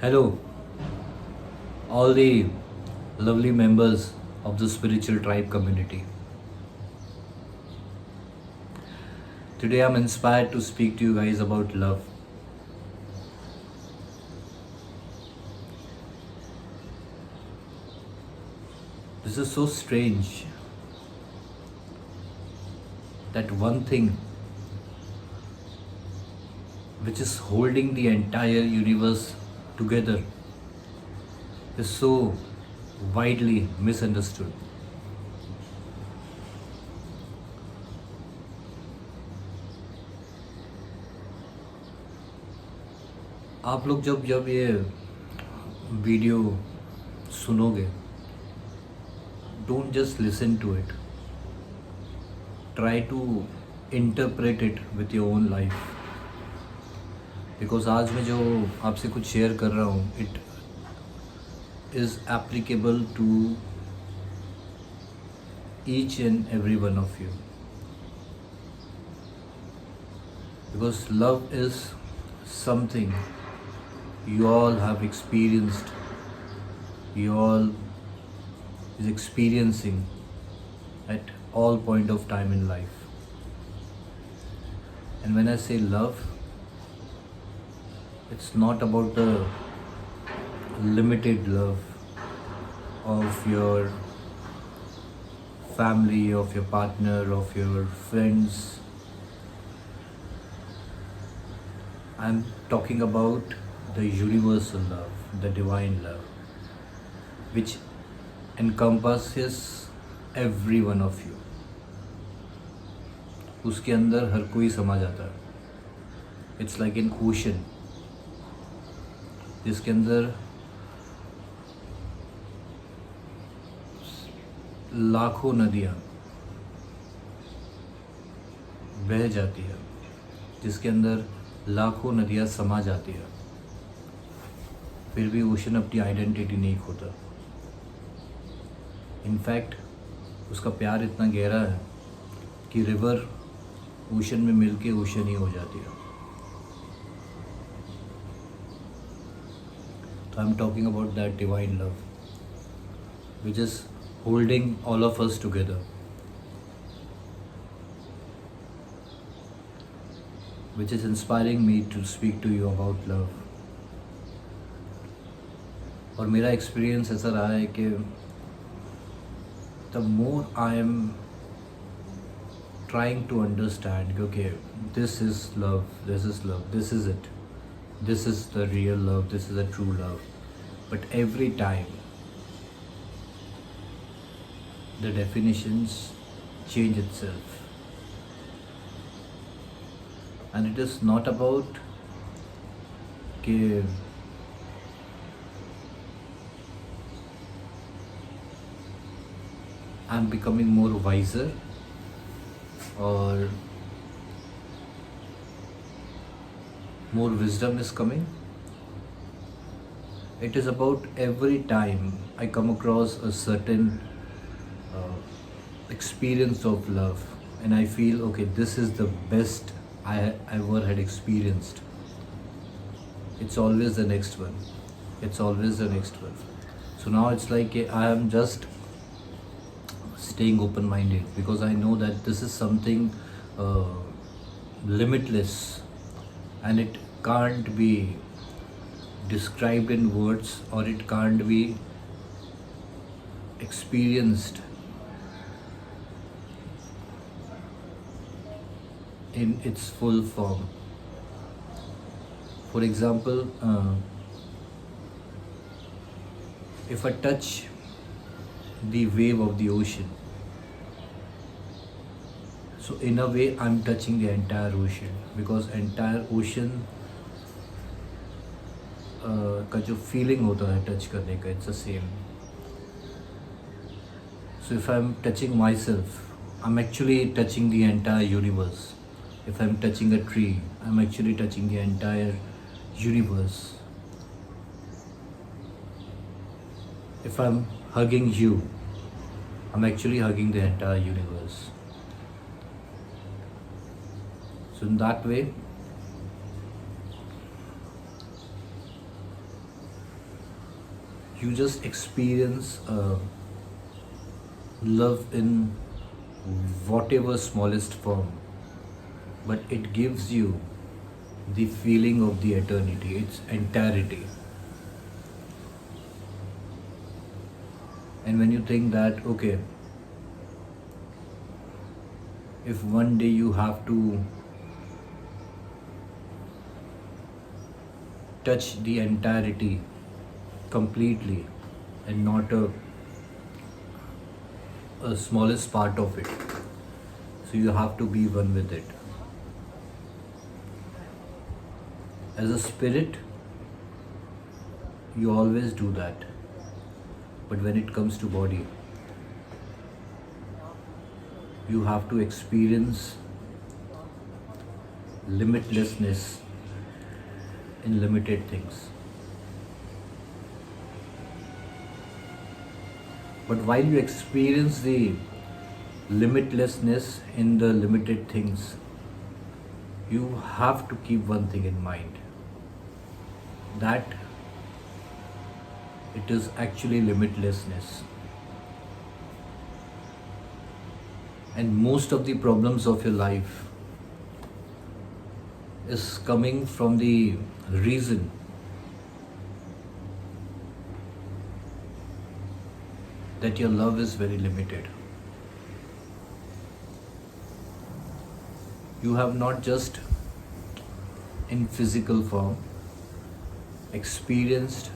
Hello, all the lovely members of the spiritual tribe community. Today I'm inspired to speak to you guys about love. This is so strange that one thing which is holding the entire universe together is so widely misunderstood. आप लोग जब जब ये video सुनोगे, don't just listen to it. Try to interpret it with your own life. Because आज मैं जो आपसे कुछ शेयर कर रहा हूँ, it is applicable to each and every one of you. Because love is something you all have experienced, you all is experiencing at all point of time in life. And when I say love, it's not about the limited love of your family, of your partner, of your friends. I'm talking about the universal love, the divine love, which encompasses every one of you. उसके अंदर हर कोई समा जाता है. It's like an ocean, जिसके अंदर लाखों नदियाँ बह जाती है, जिसके अंदर लाखों नदियाँ समा जाती है, फिर भी ओशन अपनी आइडेंटिटी नहीं खोता. इनफैक्ट उसका प्यार इतना गहरा है कि रिवर ओशन में मिलके ओशन ही हो जाती है. So I'm talking about that divine love, which is holding all of us together, which is inspiring me to speak to you about love. और मेरा एक्सपीरियंस ऐसा रहा है कि the more I am trying to understand, okay, this is love, this is love, this is it, this is the real love, this is the true love. But every time the definitions change itself. And it is not about कि I'm becoming more wiser or more wisdom is coming. It is about every time I come across a certain experience of love and I feel, okay, this is the best I ever had experienced. It's always the next one. It's always the next one. So now it's like I am just staying open-minded because I know that this is something limitless and it can't be described in words or it can't be experienced in its full form. For example, if I touch the wave of the ocean, so in a way I'm touching the entire ocean because entire ocean का जो feeling होता है touch करने का, it's the same. So if I'm touching myself, I'm actually touching the entire universe. If I'm touching a tree, I'm actually touching the entire universe. If I'm hugging you, I'm actually hugging the entire universe. So in that way, you just experience love in whatever smallest form, but it gives you the feeling of the eternity, its entirety. And when you think that, okay, if one day you have to touch the entirety completely and not a smallest part of it, so you have to be one with it. As a spirit, you always do that. But when it comes to body, you have to experience limitlessness in limited things. But while you experience the limitlessness in the limited things, you have to keep one thing in mind, that it is actually limitlessness. And most of the problems of your life is coming from the reason that your love is very limited. You have not just in physical form experienced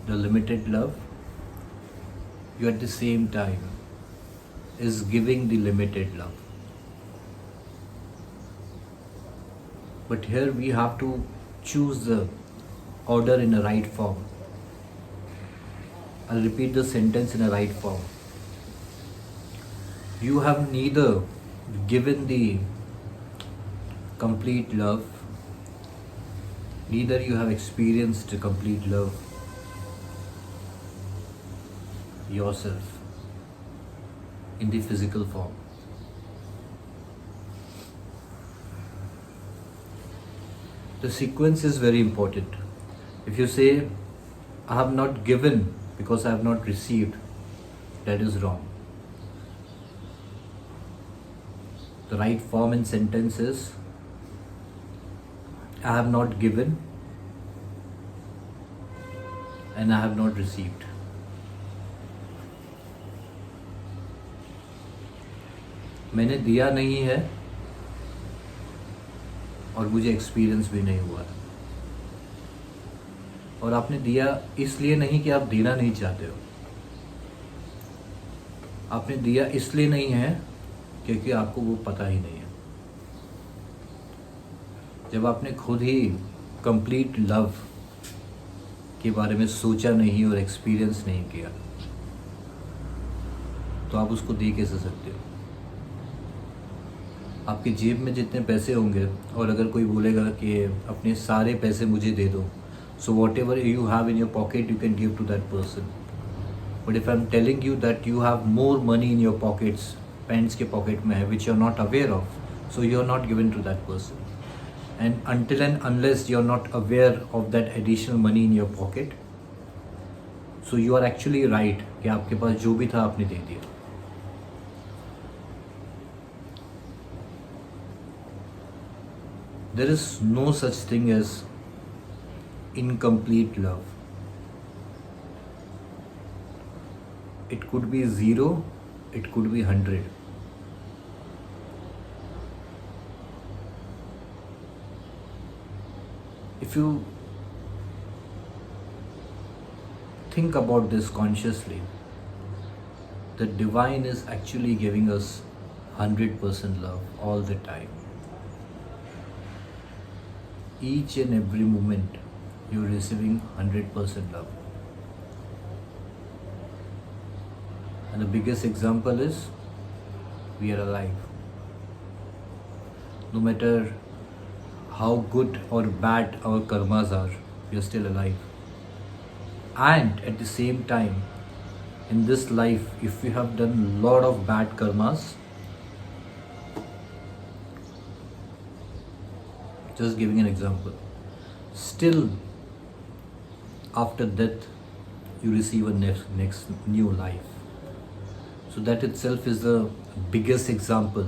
the limited love, you at the same time is giving the limited love. But here we have to choose the order in a right form. I'll repeat the sentence in a right form. You have neither given the complete love, neither you have experienced the complete love yourself in the physical form. The sequence is very important. If you say, I have not given because I have not received, that is wrong. The right form in sentence is, I have not given and I have not received. मैंने दिया नहीं है और मुझे experience भी नहीं हुआ। और आपने दिया इसलिए नहीं कि आप देना नहीं चाहते हो, आपने दिया इसलिए नहीं है क्योंकि आपको वो पता ही नहीं है। जब आपने खुद ही कंप्लीट लव के बारे में सोचा नहीं और एक्सपीरियंस नहीं किया, तो आप उसको दे कैसे सकते हो? आपकी जेब में जितने पैसे होंगे और अगर कोई बोलेगा कि अपने सारे पैसे मुझे दे दो, so whatever you have in your pocket you can give to that person. But if I'm telling you that you have more money in your pockets, pants के pocket में है, which you're not aware of, so you're not given to that person. And until and unless you're not aware of that additional money in your pocket, so you are actually right कि आपके पास जो भी था आपने दे दिया. There is no such thing as incomplete love. It could be 0, it could be 100. If you think about this consciously, the divine is actually giving us 100% love all the time. Each and every moment you're receiving 100% love. And the biggest example is we are alive. No matter how good or bad our karmas are, we are still alive. And at the same time, in this life, if we have done a lot of bad karmas, just giving an example, still after death you receive a next new life. So that itself is the biggest example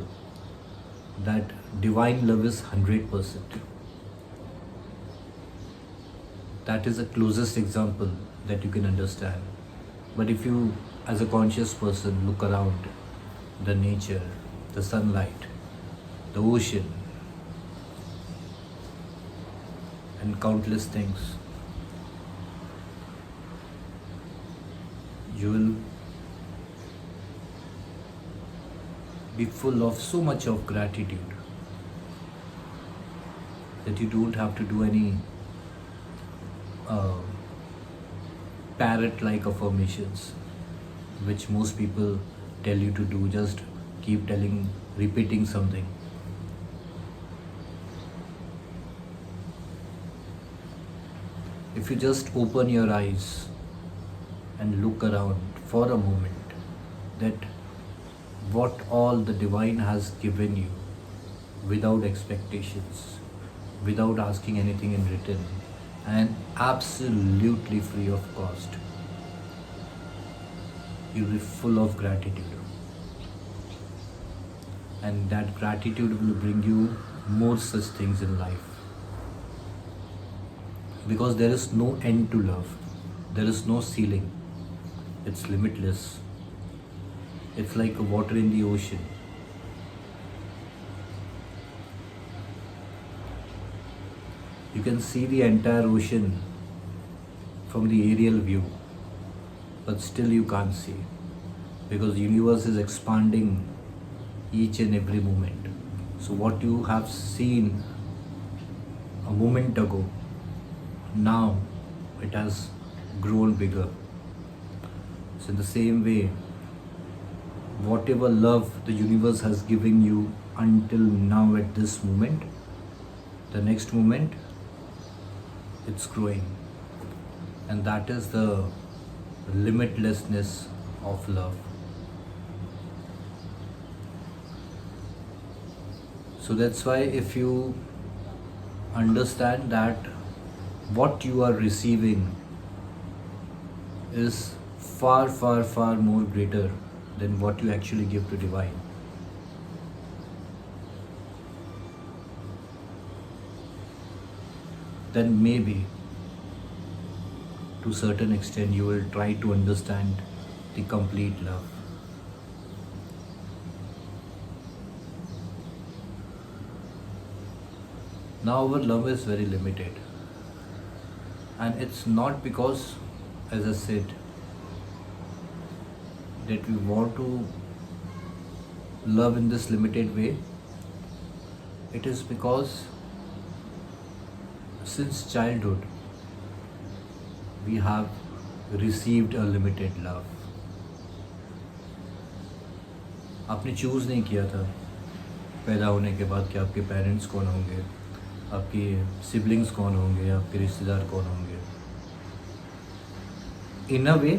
that divine love is 100%. That is the closest example that you can understand. But if you, as a conscious person, look around the nature, the sunlight, the ocean, and countless things, you will be full of so much of gratitude that you don't have to do any uh, parrot like affirmations which most people tell you to do. Just keep repeating something. If you just open your eyes and look around for a moment, that what all the divine has given you without expectations, without asking anything in return, and absolutely free of cost, you'll be full of gratitude. And that gratitude will bring you more such things in life. Because there is no end to love, there is no ceiling, it's limitless. It's like water in the ocean. You can see the entire ocean from the aerial view, but still you can't see, because the universe is expanding each and every moment. So what you have seen a moment ago, now it has grown bigger. So in the same way, whatever love the universe has given you until now at this moment, the next moment it's growing. And that is the limitlessness of love. So that's why if you understand that what you are receiving is far, far, far more greater than what you actually give to divine, then maybe to a certain extent you will try to understand the complete love. Now our love is very limited, and it's not because, as I said, that we want to love in this limited way. It is because since childhood we have received a limited love. आपने choose नहीं किया था पैदा होने के बाद कि आपके पेरेंट्स कौन होंगे, आपके सिबलिंग्स कौन होंगे, आपके रिश्तेदार कौन होंगे. इन अ वे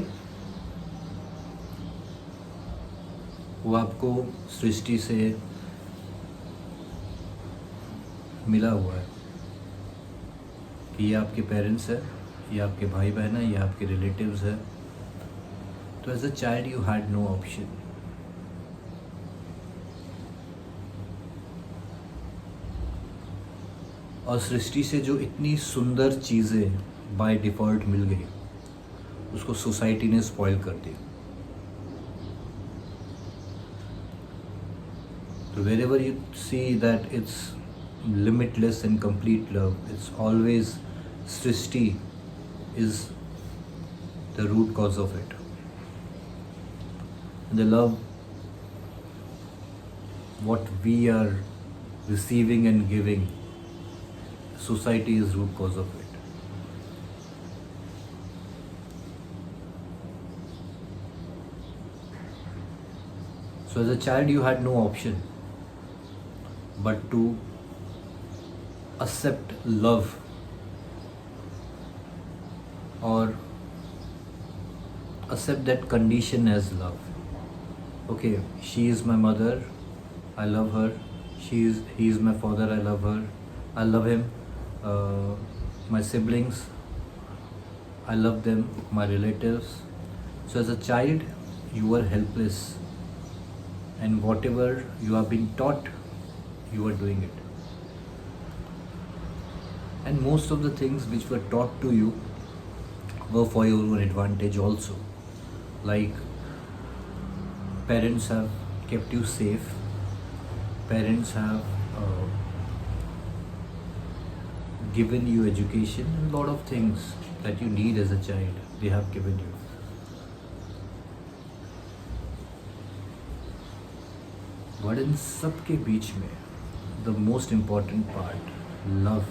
वो आपको सृष्टि से मिला हुआ है कि ये आपके पेरेंट्स है, ये आपके भाई बहन है, ये आपके रिलेटिव्स है. तो as a child you had no option. और सृष्टि से जो इतनी सुंदर चीज़ें बाय डिफ़ॉल्ट मिल गई, उसको सोसाइटी ने स्पॉइल कर दी. तो wherever you see that it's limitless and complete love, it's always Srishti is the root cause of it. And the love, what we are receiving and giving, society is root cause of it. So as a child you had no option but to accept love, or accept that condition as love. Okay, she is my mother, I love her. He is my father, I love her, I love him. My siblings, I love them, my relatives. So as a child, you were helpless, and whatever you have been taught, you are doing it. And most of the things which were taught to you were for your own advantage also. Like, parents have kept you safe, parents have given you education, and a lot of things that you need as a child, they have given you. But in सबके बीच में, the most important part, love,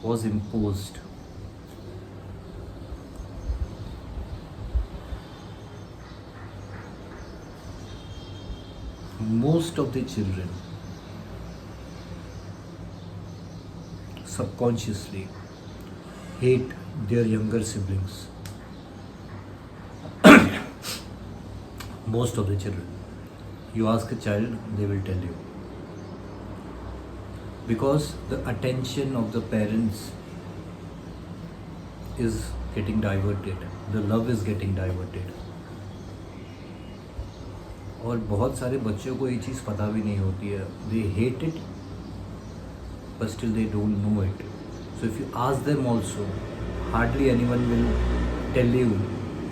was imposed. Most of the children subconsciously hate their younger siblings. Most of the children. You ask a child, they will tell you. Because the attention of the parents is getting diverted. The love is getting diverted. और बहुत सारे बच्चों को ये चीज़ पता भी नहीं होती है. They hate it, but still they don't know it. So if you ask them also, hardly anyone will tell you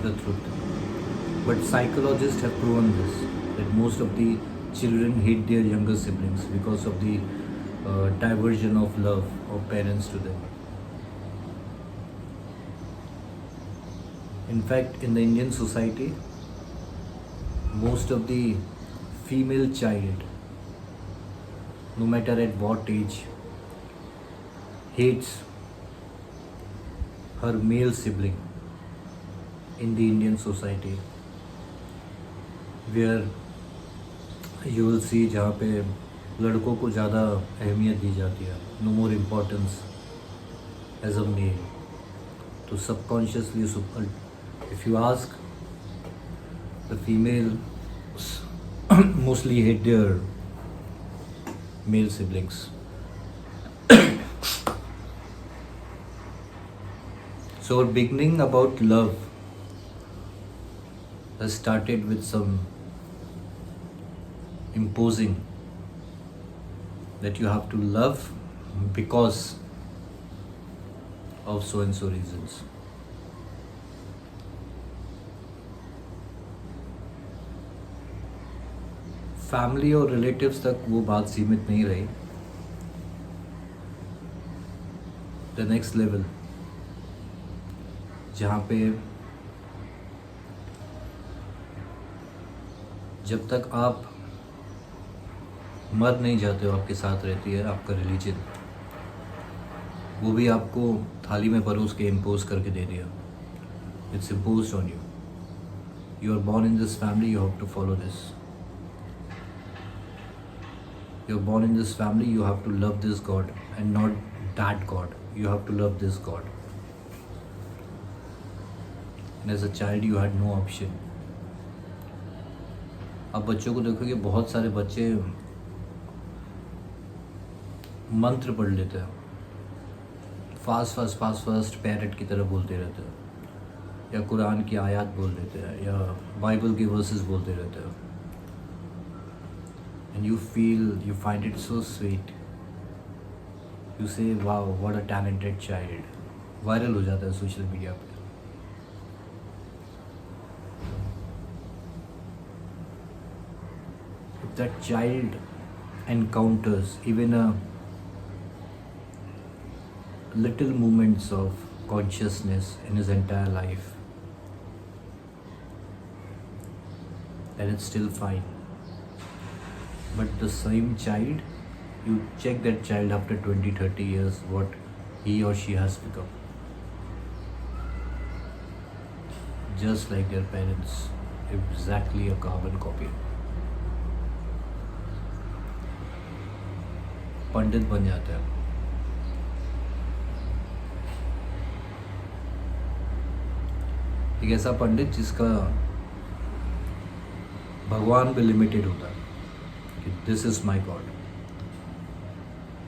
the truth. But psychologists have proven this, that most of the children hate their younger siblings because of the diversion of love of parents to them. In fact, in the Indian society, most of the female child, no matter at what age, hates her male sibling in the Indian society, where you will see जहाँ पे लड़कों को ज़्यादा अहमियत दी जाती है, no more importance as a male. तो subconsciously, if you ask, the female mostly hate their male siblings. So our beginning about love has started with some imposing that you have to love because of so and so reasons. Family और relatives तक वो बात सीमित नहीं रही. The next level, जहाँ पे जब तक आप मर नहीं जाते हो, आपके साथ रहती है आपका रिलीजन. वो भी आपको थाली में परोस के इम्पोज करके दे दिया. It's imposed on you. You are born in this family, you have to follow this. You're born in this family, you have to love this God and not that God. You have to love this God. And as a child, you had no option. अब बच्चों को देखोगे, बहुत सारे बच्चे मंत्र पढ़ लेते हैं, फास्ट पैरेट की तरह बोलते रहते हैं, या कुरान की आयत बोल देते हैं, या बाइबल के वर्सेस बोलते रहते हैं. And you find it so sweet. You say, wow, what a talented child. Viral हो जाता है सोशल मीडिया पे. If that child encounters even a little moments of consciousness in his entire life, then it's still fine. But the same child, you check that child after 20-30 years, what he or she has become. Just like their parents, exactly a carbon copy. पंडित बन जाता है. एक ऐसा पंडित जिसका भगवान पे limited होता है, दिस इज़ माई गॉड,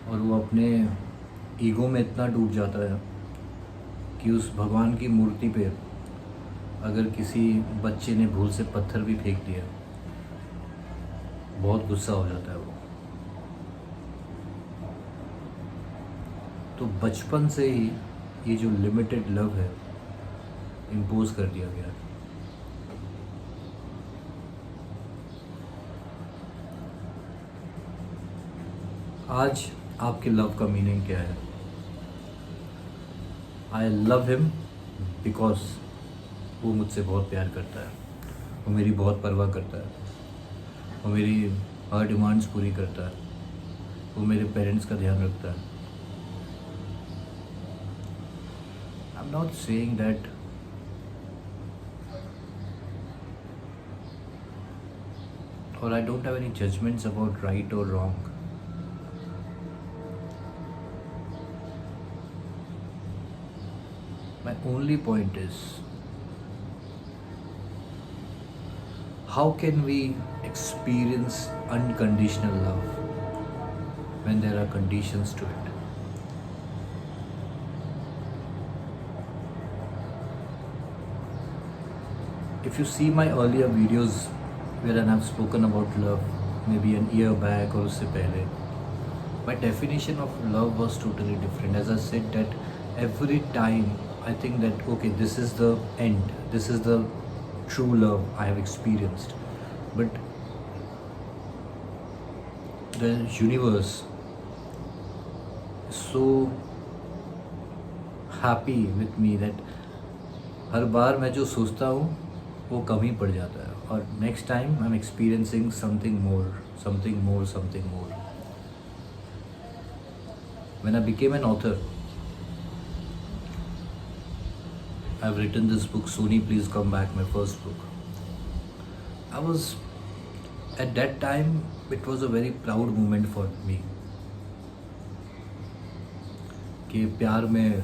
और वो अपने ईगो में इतना डूब जाता है कि उस भगवान की मूर्ति पे अगर किसी बच्चे ने भूल से पत्थर भी फेंक दिया, बहुत गुस्सा हो जाता है वो। तो बचपन से ही ये जो लिमिटेड लव है इम्पोज कर दिया गया। आज आपके लव का मीनिंग क्या है? आई लव हिम बिकॉज वो मुझसे बहुत प्यार करता है, वो मेरी बहुत परवाह करता है, वो मेरी हर डिमांड्स पूरी करता है, वो मेरे पेरेंट्स का ध्यान रखता है। आई am not saying that or I don't have any judgments about right or wrong. My only point is, how can we experience unconditional love when there are conditions to it? If you see my earlier videos wherein I've spoken about love, maybe an year back or usse pehle, my definition of love was totally different. As I said that every time I think that okay, this is the end, this is the true love I have experienced. But the universe is so happy with me that हर बार मैं जो सोचता हूँ वो कम ही पड़ जाता है, और next time I am experiencing something more, something more, something more. When I became an author, I've written this book, Sony Please Come Back, my first book. I was, at that time, it was a very proud moment for me. कि प्यार में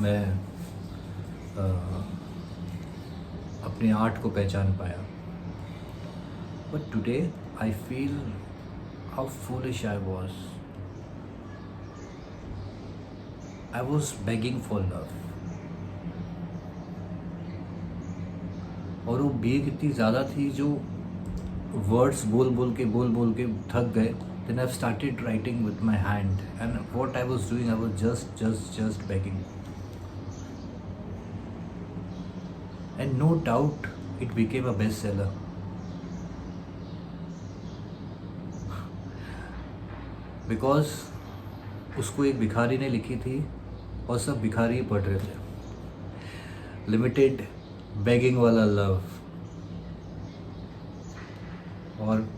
मैं अपने art को पहचान पाया. But today I feel how foolish I was. I was begging for love. और वो बेग इतनी ज़्यादा थी जो वर्ड्स बोल बोल के थक गए. Then I've started writing with my hand, and what I was doing, I was just begging. And no doubt it became a bestseller. Because उसको एक भिखारी ने लिखी थी और सब भिखारी ही पढ़ रहे थे. लिमिटेड बेगिंग वाला लव, और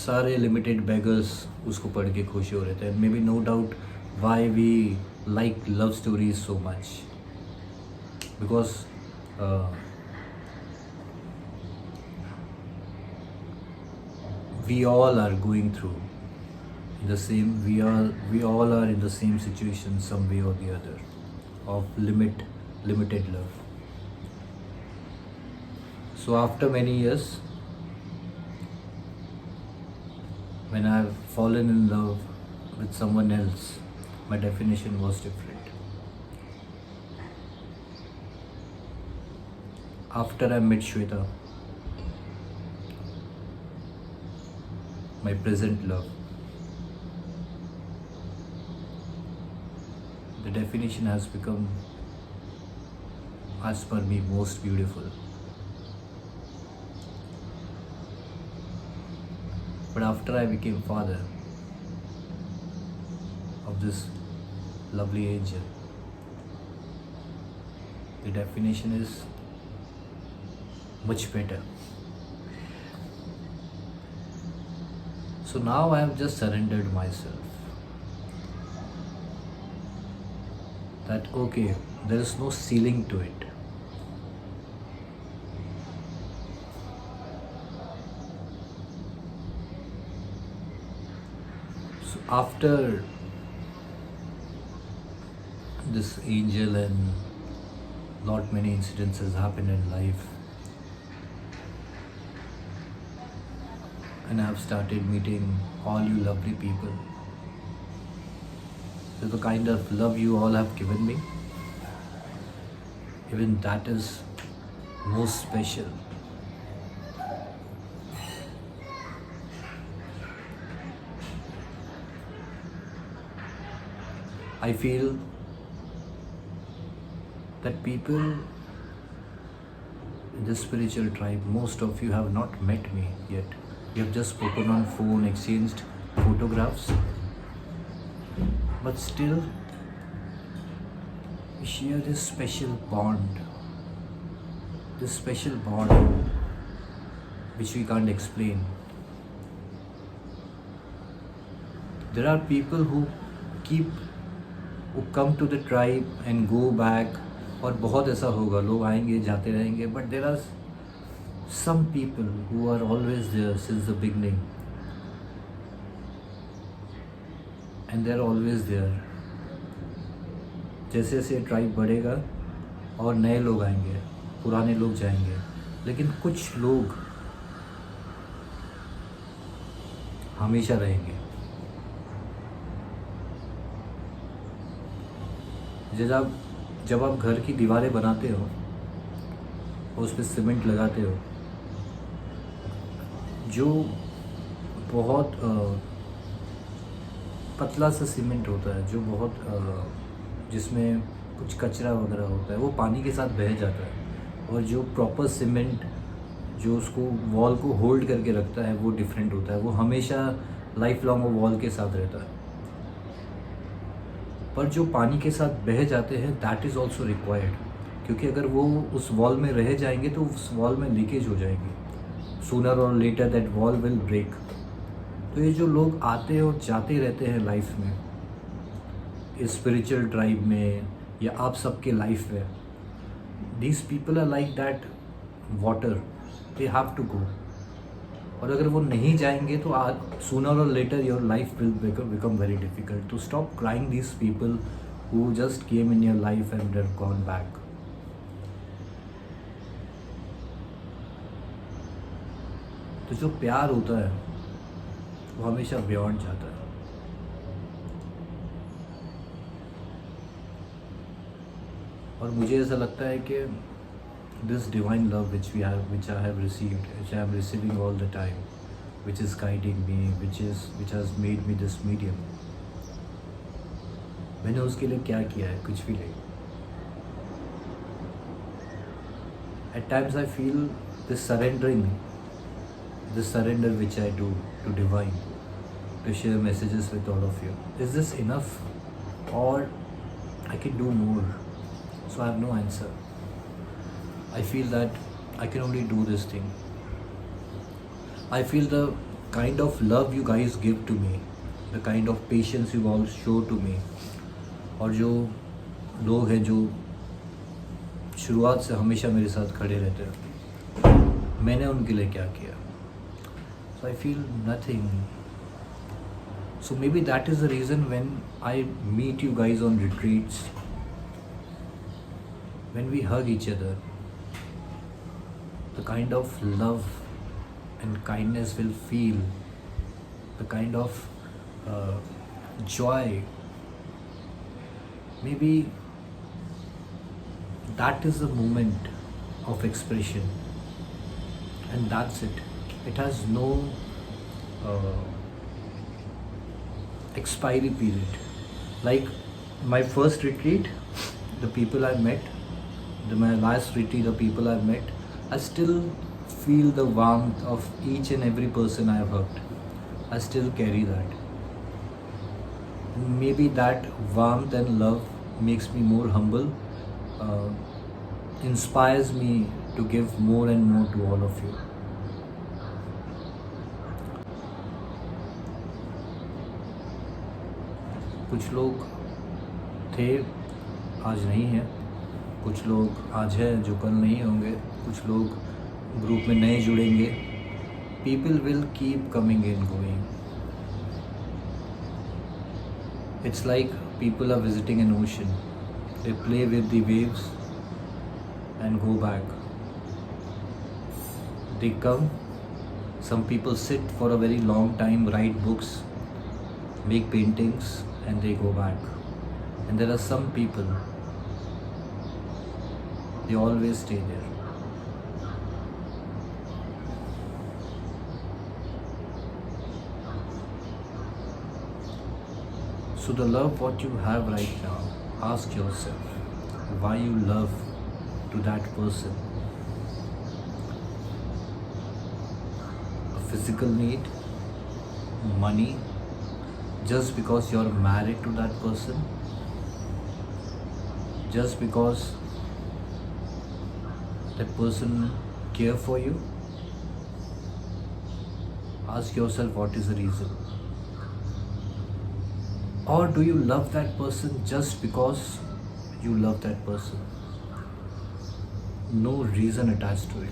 सारे लिमिटेड बेगर्स उसको पढ़ के खुश हो रहे थे. Maybe no doubt why we like love stories so much, because we all are going through the same, we all are in the same situation some way or the other, of limited love. So after many years, when I've fallen in love with someone else, my definition was different. After I met Shweta, my present love, the definition has become, as per me, most beautiful. But after I became father of this lovely angel, the definition is much better. So now I have just surrendered myself that okay, there is no ceiling to it. So after this angel and not many incidents has happened in life, and I have started meeting all you lovely people. to the kind of love you all have given me. Even that is most special. I feel that people in this spiritual tribe, most of you have not met me yet. You have just spoken on phone, exchanged photographs, but still we share this special bond which we can't explain. There are people who come to the tribe and go back, और बहुत ऐसा होगा, लोग आएंगे जाते रहेंगे, but there are some people who are always there since the beginning, and they are always there. जैसे जैसे ट्राइब बढ़ेगा और नए लोग आएंगे, पुराने लोग जाएंगे, लेकिन कुछ लोग हमेशा रहेंगे. जब आप घर की दीवारें बनाते हो और उस पर सीमेंट लगाते हो, जो बहुत पतला सा सीमेंट होता है, जो बहुत जिसमें कुछ कचरा वगैरह होता है, वो पानी के साथ बह जाता है. और जो प्रॉपर सीमेंट जो उसको वॉल को होल्ड करके रखता है, वो डिफरेंट होता है. वो हमेशा लाइफ लॉन्ग वो वॉल के साथ रहता है. पर जो पानी के साथ बह जाते हैं, दैट इज़ ऑल्सो रिक्वायर्ड, क्योंकि अगर वो उस वॉल में रह जाएंगे तो उस वॉल में लीकेज हो जाएगी. सूनर और later that wall will break. तो ये जो लोग आते और जाते रहते हैं लाइफ में, इस स्पिरिचुअल ट्राइब में या आप सबके लाइफ में, these people are like that water, they have to go. और अगर वो नहीं जाएंगे तो सूनर और later your life will become very difficult. To stop crying these people who just came in your life and they're gone back. तो जो प्यार होता है वो हमेशा बियॉन्ड जाता है. और मुझे ऐसा लगता है कि this divine love which I have received, which I am receiving all the time, which is guiding me, which has made me this medium, मैंने उसके लिए क्या किया है? कुछ भी नहीं. At times I feel this surrender which I do to divine, to share messages with all of you. Is this enough, or I can do more? So I have no answer. I feel that I can only do this thing. I feel the kind of love you guys give to me, the kind of patience you all show to me, और जो लोग हैं जो शुरुआत से हमेशा मेरे साथ खड़े रहते हैं, मैंने उनके लिए क्या किया? So I feel nothing. So maybe that is the reason when I meet you guys on retreats, when we hug each other, the kind of love and kindness we'll feel, the kind of joy, maybe that is the moment of expression, and that's it. It has no expiry period. Like my first retreat, the people I met, my last retreat, the people I've met, I still feel the warmth of each and every person I have hugged. I still carry that. Maybe that warmth and love makes me more humble, inspires me to give more and more to all of you. कुछ लोग थे, आज नहीं हैं. कुछ लोग आज हैं जो कल नहीं होंगे. कुछ लोग ग्रुप में नए जुड़ेंगे. People will keep coming and going. It's like people are visiting an ocean. They play with the waves and go back. They come, some people sit for a very long time, write books, make paintings, and they go back. And there are some people, they always stay there. So the love what you have right now, ask yourself why you love to that person. A physical need, money, just because you're married to that person, just because that person care for you. Ask yourself what is the reason. Or do you love that person just because you love that person? No reason attached to it.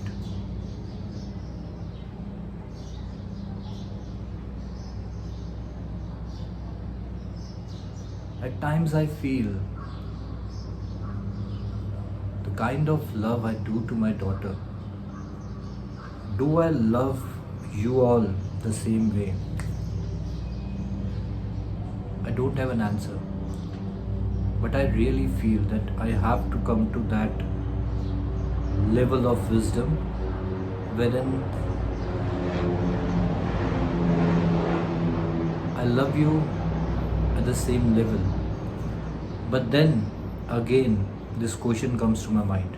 At times I feel the kind of love I do to my daughter, do I love you all the same way? I don't have an answer, but I really feel that I have to come to that level of wisdom wherein I love you at the same level. But then again, this question comes to my mind.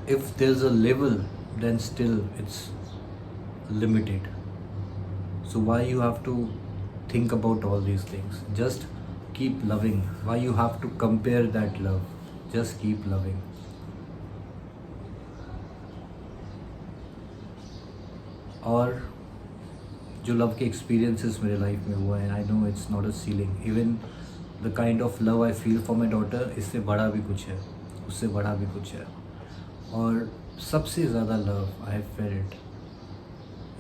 If there's a level, then still it's limited. So why you have to think about all these things? Just keep loving. Why you have to compare that love? Just keep loving. और जो love के experiences मेरे life में हुआ है, I know it's not a ceiling. Even the kind of love I feel for my daughter, इससे बड़ा भी कुछ है, उससे बड़ा भी कुछ है. और सबसे ज़्यादा love I have felt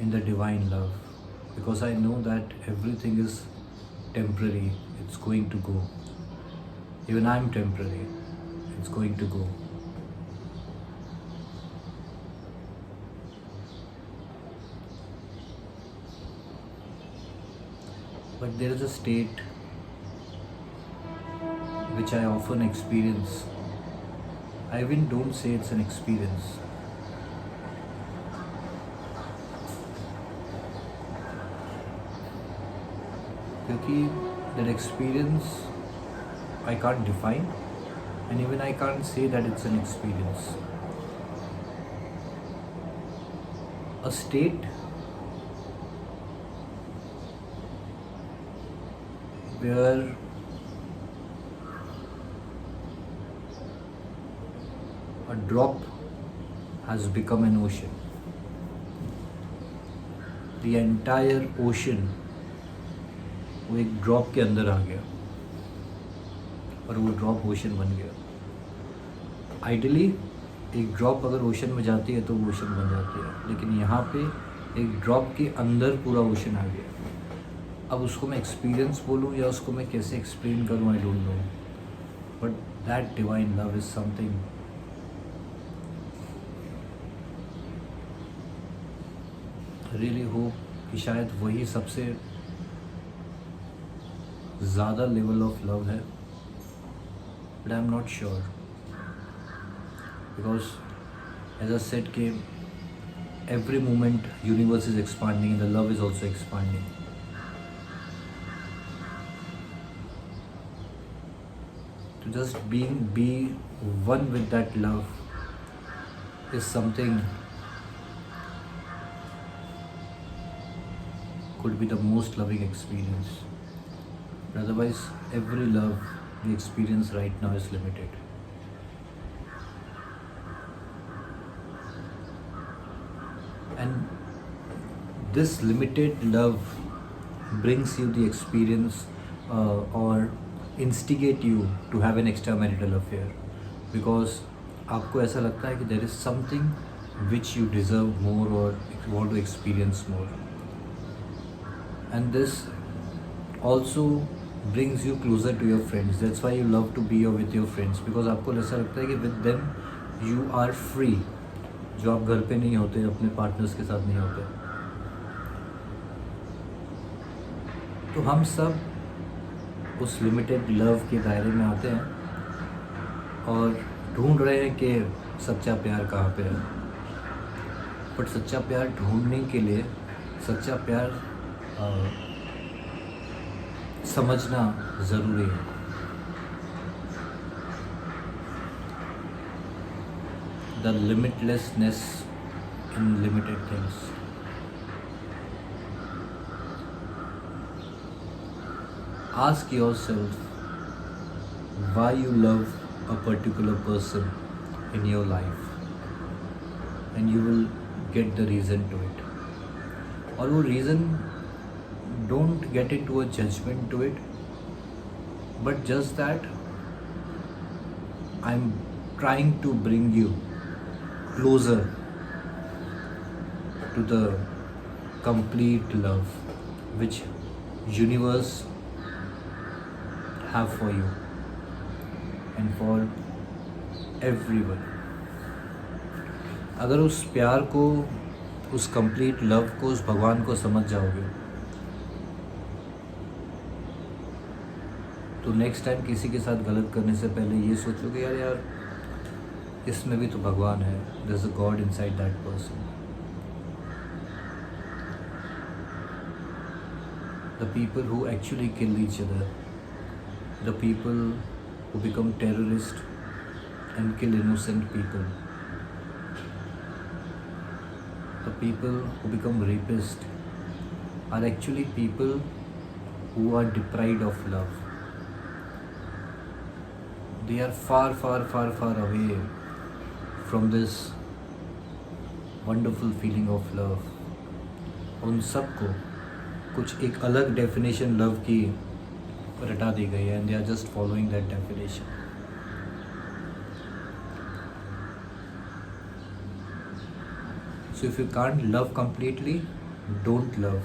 in the divine love, because I know that everything is temporary, it's going to go. Even I'm temporary, it's going to go. But there is a state which I often experience. I even don't say it's an experience. क्योंकि that experience I can't define, and even I can't say that it's an experience. A state where a drop has become an ocean. The entire ocean वो एक drop के अंदर आ गया और वो drop ocean बन गया. आइडियली एक ड्रॉप अगर ओशन में जाती है तो वो ओशन बन जाती है, लेकिन यहाँ पे एक ड्रॉप के अंदर पूरा ओशन आ गया. अब उसको मैं एक्सपीरियंस बोलूँ या उसको मैं कैसे एक्सप्लेन करूँ, I don't know. But that divine love is something really hope कि शायद वही सबसे ज़्यादा लेवल ऑफ लव है. But I am not sure, because as I said कि every moment universe is expanding and the love is also expanding. To just be one with that love is something could be the most loving experience. But otherwise, every love we experience right now is limited. And this limited love brings you the experience or instigate you to have an extramarital affair, because आपको ऐसा लगता है कि there is something which you deserve more or want to experience more. And this also brings you closer to your friends. That's why you love to be with your friends, because आपको ऐसा लगता है कि with them you are free, जो आप घर पे नहीं होते, अपने पार्टनर्स के साथ नहीं होते. तो हम सब उस लिमिटेड लव के दायरे में आते हैं और ढूंढ रहे हैं कि सच्चा प्यार कहाँ पे है। बट सच्चा प्यार ढूंढने के लिए सच्चा प्यार समझना ज़रूरी है। The limitlessness in limited things. Ask yourself why you love a particular person in your life, and you will get the reason to it. और वो reason, don't get into a judgment to it, but just that I'm trying to bring you closer to the complete love which universe have for you and for everyone. अगर उस प्यार को, उस complete love को, उस भगवान को समझ जाओगे तो नेक्स्ट टाइम किसी के साथ गलत करने से पहले ये सोचोगे यार इसमें भी तो भगवान है, there is a God inside that person. The people who actually kill each other, the people who become terrorists and kill innocent people, the people who become rapists are actually people who are deprived of love. They are far, far, far, far away from this wonderful feeling of love. उन सबको कुछ एक अलग definition love की रटा दी गई है and they are just following that definition. So if you can't love completely, don't love.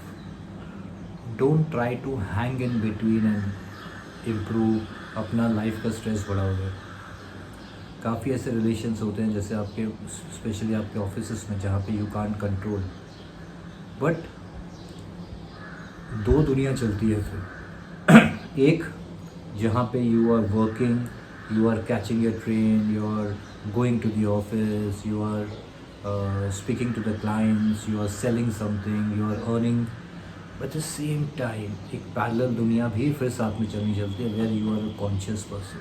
Don't try to hang in between and improve. अपना लाइफ का स्ट्रेस बढ़ाओगे. काफ़ी ऐसे रिलेशंस होते हैं जैसे आपके, स्पेशली आपके ऑफिसेस में, जहाँ पे यू कांट कंट्रोल, बट दो दुनिया चलती है फिर. एक जहाँ पे you are working, you are catching your train, you are going to the office, you are speaking to the clients, you are selling something, you are earning. But the same time एक parallel दुनिया भी फिर साथ में चलनी चलती है, where you are a conscious person,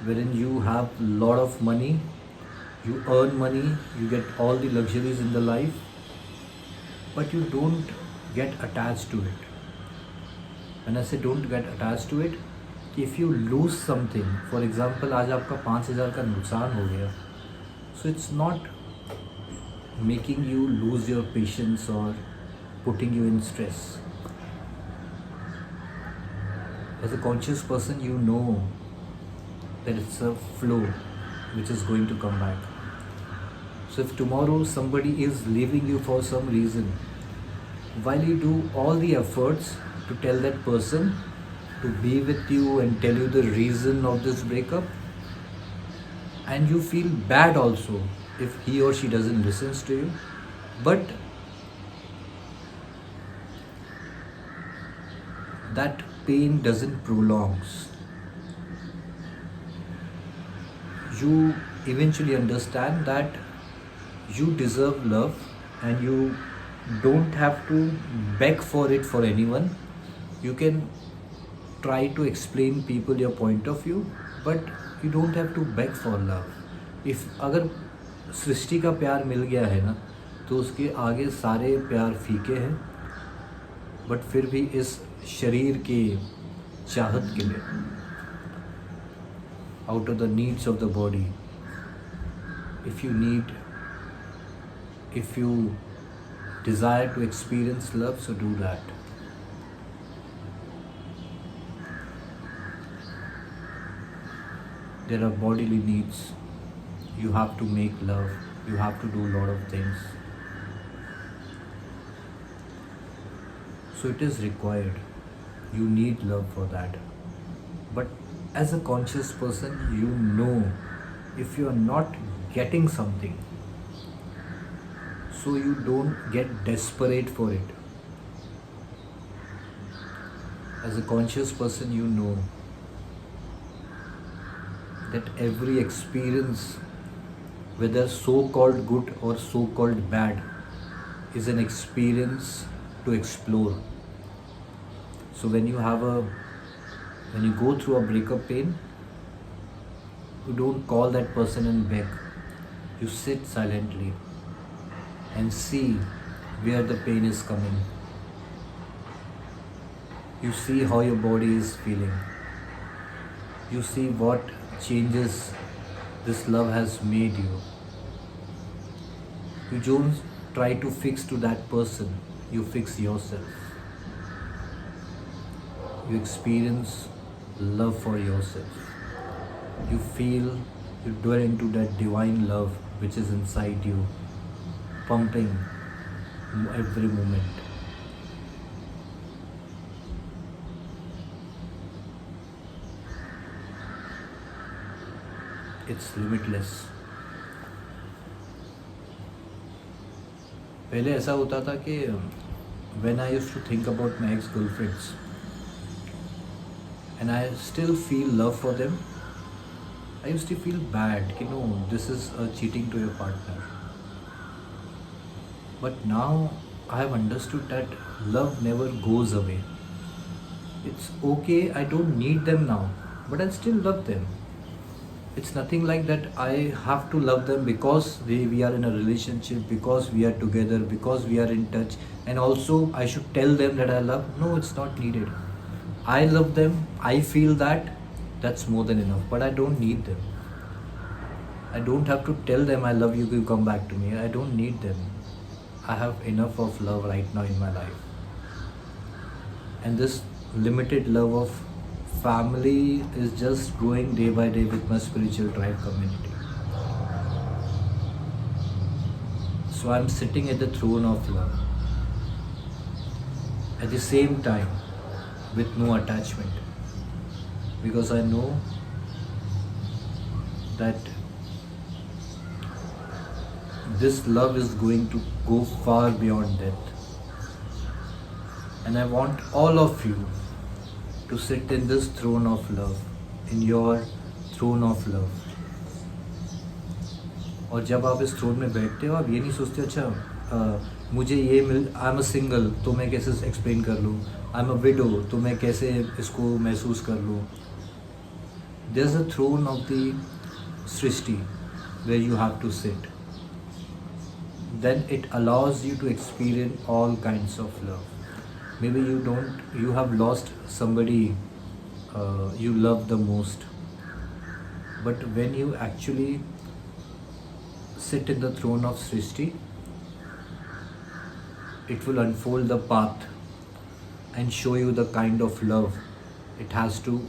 wherein you have lot of money, you earn money, you get all the luxuries in the life, but you don't get attached to it. When I say don't get attached to it, if you lose something, for example आज आपका 5,000 का नुकसान हो गया, so it's not making you lose your patience or putting you in stress. As a conscious person, you know that it's a flow which is going to come back. So if tomorrow somebody is leaving you for some reason, while you do all the efforts to tell that person to be with you and tell you the reason of this breakup, and you feel bad also if he or she doesn't listen to you, but that pain doesn't prolongs. You eventually understand that you deserve love and you don't have to beg for it for anyone. You can try to explain people your point of view, but you don't have to beg for love. If अगर सृष्टि का प्यार मिल गया है ना, तो उसके आगे सारे प्यार फीके हैं, बट फिर भी इस शरीर की चाहत के लिए, out of the needs of the body, if you desire to experience love, so do that. There are bodily needs. You have to make love, you have to do a lot of things, so it is required. You need love for that. But as a conscious person, you know if you are not getting something, so you don't get desperate for it. As a conscious person, you know that every experience, whether so called good or so called bad, is an experience to explore. So when you go through a breakup pain, you don't call that person and beg. You sit silently and see where the pain is coming. You see how your body is feeling. You see what changes this love has made you. You don't try to fix to that person, you fix yourself. You experience love for yourself. You feel, you dwell into that divine love which is inside you, pumping every moment. It's limitless. पहले ऐसा होता था कि when I used to think about my ex-girlfriends and I still feel love for them, I used to feel bad, this is cheating to your partner. But now I have understood that love never goes away. It's okay, I don't need them now, but I still love them. It's nothing like that I have to love them because we are in a relationship, because we are together, because we are in touch, and also I should tell them that I love. No, it's not needed. I love them, I feel that's more than enough, but I don't need them. I don't have to tell them I love you, you come back to me. I don't need them. I have enough of love right now in my life. And this limited love of family is just growing day by day with my spiritual tribe community. So I'm sitting at the throne of love. At the same time, with no attachment. Because I know that this love is going to go far beyond death. And I want all of you to sit in this throne of love, in your throne of love. और जब आप इस throne में बैठते हो, आप ये नहीं सोचते अच्छा मुझे ये मिल, आई एम अ सिंगल तो मैं कैसे एक्सप्लेन कर लूँ, आई एम अ विडो तो मैं कैसे इसको महसूस कर लूँ. There is a throne of the सृष्टि where you have to sit. Then it allows you to experience all kinds of love. Maybe you have lost somebody you love the most. But when you actually sit in the throne of Srishti, it will unfold the path and show you the kind of love it has to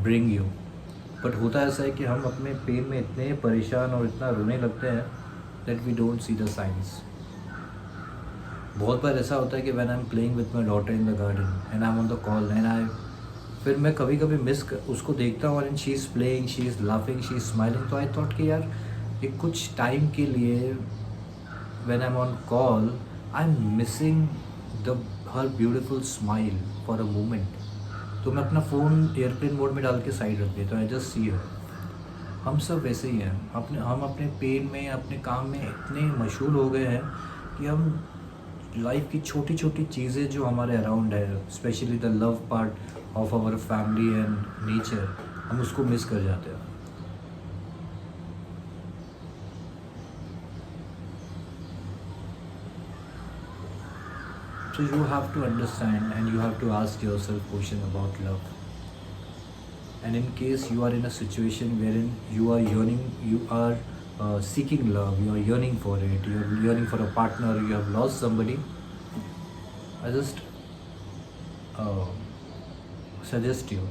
bring you. But होता ऐसा है कि हम अपने pen में इतने परेशान और इतना रोने लगते हैं that we don't see the science. बहुत बार ऐसा होता है कि when I am playing with my daughter in the garden and I am on the call and फिर मैं कभी कभी उसको देखता हूँ and she is playing, she is laughing, she is smiling. तो आई थॉट कि यार ये कुछ टाइम के लिए when I am on call I am missing the her beautiful smile for a moment. तो मैं अपना फ़ोन एयरप्लेन मोड में डाल के साइड रख देता हूँ. आई जस्ट सी हर. हम सब वैसे ही हैं. हम अपने पेन में, अपने काम में इतने मशहूर हो गए हैं कि हम लाइफ की छोटी छोटी चीज़ें जो हमारे अराउंड है, specially the love part of our family and nature, हम उसको मिस कर जाते हैं. So you have to understand and you have to ask yourself question about love. And in case you are in a situation wherein you are yearning, you are seeking love, you are yearning for it, you are yearning for a partner, you have lost somebody, I just suggest you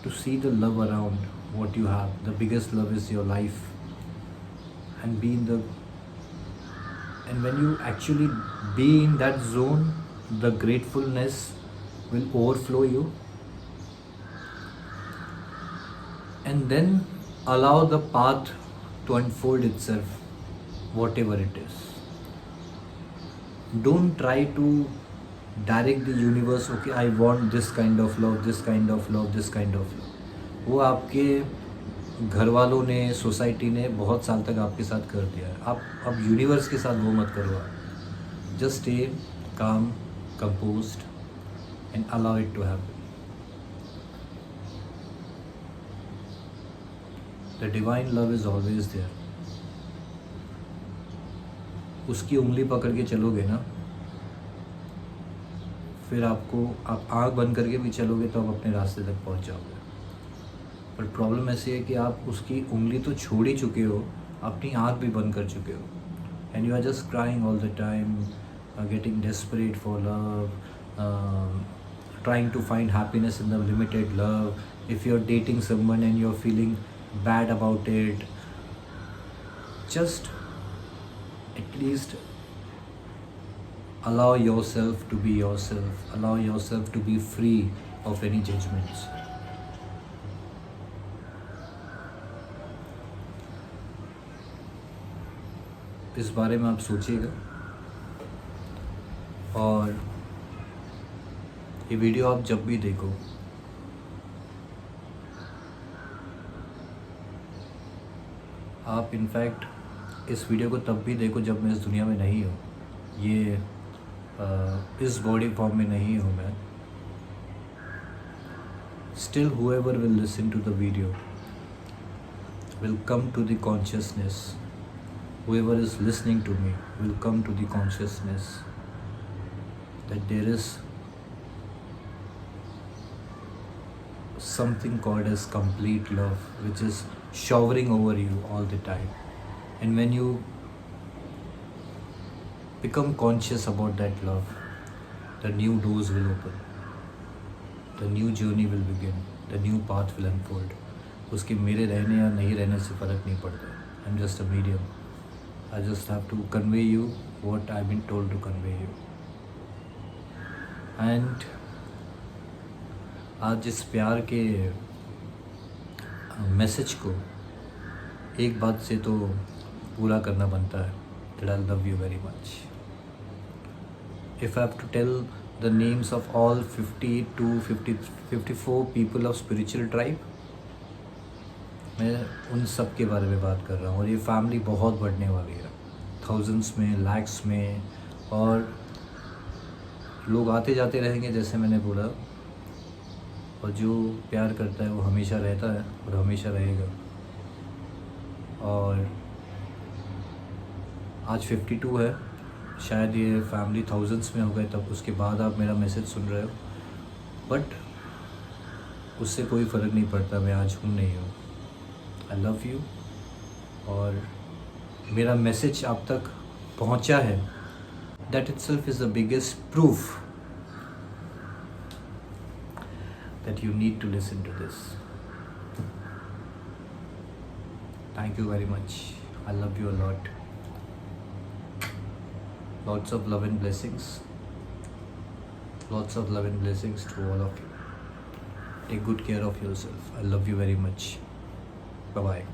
to see the love around what you have. The biggest love is your life. And when you actually be in that zone, the gratefulness will overflow you, and then allow the path to unfold itself, whatever it is. Don't try to direct the universe, okay, I want this kind of love, this kind of love, this kind of love. वो आपके घर वालों ने, society ने बहुत साल तक आपके साथ कर दिया है. आप अब यूनिवर्स के साथ वो मत करो. आप just stay calm, composed and allow it to happen. The divine love is always there. उसकी उंगली पकड़ के चलोगे ना, फिर आपको, आप आँख बंद करके भी चलोगे तो आप अपने रास्ते तक पहुंच जाओगे. पर प्रॉब्लम ऐसी है कि आप उसकी उंगली तो छोड़ ही चुके हो, अपनी आँख भी बंद कर चुके हो. And you are just crying all the time, getting desperate for love, trying to find happiness in the limited love. If you're dating someone and you're feeling bad about it, just at least allow yourself to be yourself. Allow yourself to be free of any judgments. इस बारे में आप सोचिएगा. और ये video आप जब भी देखो, आप इनफैक्ट इस वीडियो को तब भी देखो जब मैं इस दुनिया में नहीं हूँ, ये इस बॉडी फॉर्म में नहीं हूँ मैं. Still whoever will listen to the video will come to the consciousness. Whoever is listening to me will come to the consciousness that there is something called as complete love, which is showering over you all the time. And when you become conscious about that love, the new doors will open, the new journey will begin, the new path will unfold. उसके मेरे रहने या नहीं रहने से फ़र्क नहीं पड़ता. I'm just a medium. I just have to convey you what I've been told to convey you. And आज इस प्यार के मैसेज को एक बात से तो पूरा करना बनता है, that I love you very much. If I have to tell the names of all 54 people of spiritual tribe, मैं उन सब के बारे में बात कर रहा हूँ. और ये फैमिली बहुत बढ़ने वाली है, थाउजेंड्स में, लैक्स में, और लोग आते जाते रहेंगे जैसे मैंने बोला. और जो प्यार करता है वो हमेशा रहता है और हमेशा रहेगा. और आज 52 है, शायद ये फैमिली थाउजेंड्स में हो गए तब, उसके बाद आप मेरा मैसेज सुन रहे हो. बट उससे कोई फ़र्क नहीं पड़ता मैं आज हूँ नहीं हूँ. I love you. और मेरा मैसेज आप तक पहुँचा है, that itself is the biggest proof that you need to listen to this. Thank you very much. I love you a lot. Lots of love and blessings. Lots of love and blessings to all of you. Take good care of yourself. I love you very much. Bye bye.